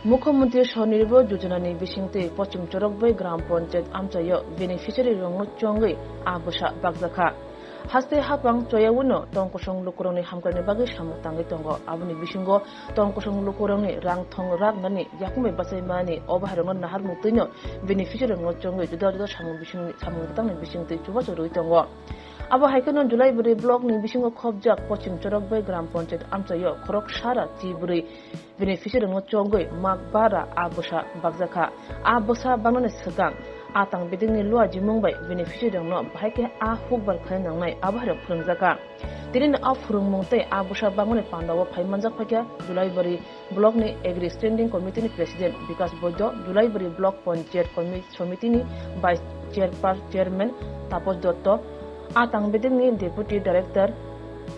मुख्यमंत्री स्वनिर्भर योजना नि बिसिंगते पश्चिम चरकबै ग्राम पंचायत आमचायो बेनिफिशियरी रंगनो चंगै आ बुसा बागजाखा हास्ते हापां चयावुनो तंकसं लुकुरंनि हामकारनि बागै सामु तांगै तंगो आबुनि बिसिंगो तंकसं लुकुरंनि रां थं रागनानि याकुमै बासायमानि अबाहारंनो नाहार मुक्तैनो बेनिफिशियरी रंगनो चंगै जुदा जुदा सामु तांनि बिसिंगते Chuba चरुइ तंगो abo haikano Julai buri blok ni bisingo khobjak pachim chorokbai gram panchayat amchayo khorok sara tiburi beneficiary no chongoi magbara abusa bagjakha abusa banone sagang atang beding ni lua jimongbai beneficiary no bhaike a hukbar khainangnai abhara phungjaka tirin a phurungmongte abusa bangone pandawo phaimanjak phakya Julai buri blok ni agri standing committee ni president Vikas Bojo Julai buri blok panchayat committee ni vice chairman Tapos Dotto Atang bedeng ni Deputy Director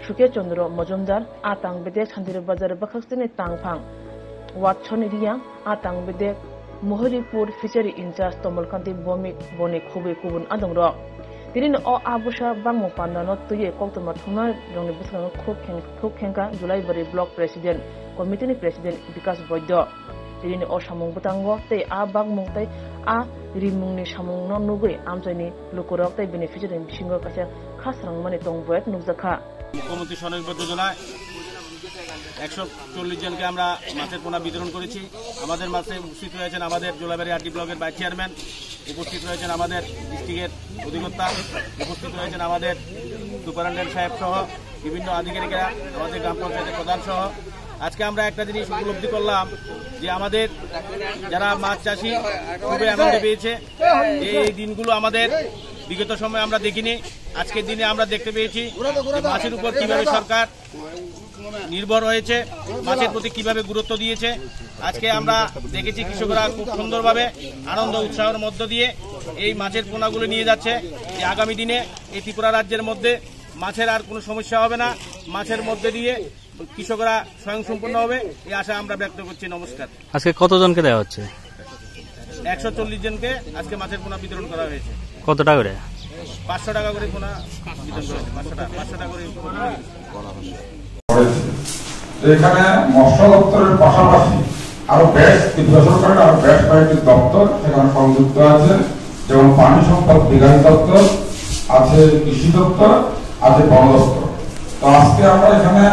Shuke Chandra Majumdar, Atang bedek Santirbazar Bwkhaktwi ni Tangphang, Watchoni Riyang, Atang bedek Mohoripur Fishery Incharge Tomolkanti Boni Khube Kubun Adongro. Tirin o Abusa Bangmo Pandano Tuye Koktoma Thuna Rongni Busang Khokhenka Julai bari Block President, Committee ni President Vikas Bojo. Tirin o Samung Butango te a Bangmong te a rimungni samung no nugui amjani lukurok tai beneficiary bisingo kaisa khasrang mane tongboet nugjakha মুখ্যমন্ত্রী স্বনির্ভর যোজনায় 140 জনকে আমরা মাছের পোনা বিতরণ করেছি। আমাদের মাঝে উপস্থিত রয়েছেন আমাদের জোলাবাড়ি আরডি ব্লকের ভাইস চেয়ারম্যান, উপস্থিত রয়েছেন আমাদের ডিস্ট্রিক্টের অধিকর্তা, উপস্থিত রয়েছেন আমাদের সুপারিনটেন্ডেন্ট সাহেব সহ বিভিন্ন আধিকারিকেরা, আমাদের গ্রাম পঞ্চায়েতের প্রধান সহ। আজকে আমরা একটা জিনিস উপলব্ধি করলাম যে আমাদের যারা মাছ চাষি খুবই আনন্দ পেয়েছে। এই দিনগুলো আমাদের বিগত সময়ে আমরা দেখিনি, আজকের দিনে আমরা দেখতে পেয়েছি মাছের উপর কিভাবে সরকার নির্ভর হয়েছে, মাছের প্রতি কিভাবে গুরুত্ব দিয়েছে। আজকে আমরা দেখেছি কৃষকরা খুব সুন্দরভাবে আনন্দ উৎসাহের মধ্য দিয়ে এই মাছের পোনাগুলো নিয়ে যাচ্ছে, যে আগামী দিনে এই ত্রিপুরা রাজ্যের মধ্যে মাছের আর কোনো সমস্যা হবে না, মাছের মধ্যে দিয়ে কৃষকরা স্বয়ংসম্পূর্ণ হবে, এই আশা আমরা ব্যক্ত করছি। নমস্কার। আজকে কতজনকে দেওয়া হচ্ছে? 140 জনকে আজকে মাছের পোনা বিতরণ করা হয়েছে। কত টাকা করে? 500 টাকা করে পোনা বিতরণ করা হয়েছে। 500 টাকা করে এখানে মৎস্য দপ্তরের পাশাপাশি আরো বেশ ত্রিপুরা সরকারের আরো বেশ কয়েকটি দপ্তর সেখানে সংযুক্ত আছে, যেমন পানি সম্পদ বিকাশ দপ্তর আছে, কৃষি দপ্তর আছে, বন দপ্তর। তো আজকে আমরা এখানে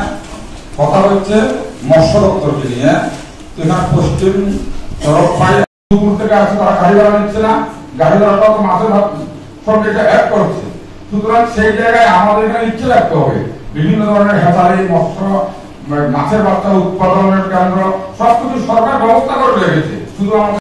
কথা হচ্ছে মৎস্য দপ্তরকে নিয়ে। তো এখানে পশ্চিম চরকপাই দূর থেকে আসছে, তারা গাড়ি ভাড়া নিচ্ছে না, গাড়ি ভাড়াটা তো মাছের সঙ্গে এটা অ্যাড করছে। সুতরাং সেই জায়গায় আমাদের এখানে ইচ্ছে রাখতে হবে বিভিন্ন ধরনের হ্যাচারি, মৎস্য, মাছের বাচ্চা উৎপাদনের কেন্দ্র সবকিছু সরকার ব্যবস্থা করে রেখেছে, শুধু আমাদের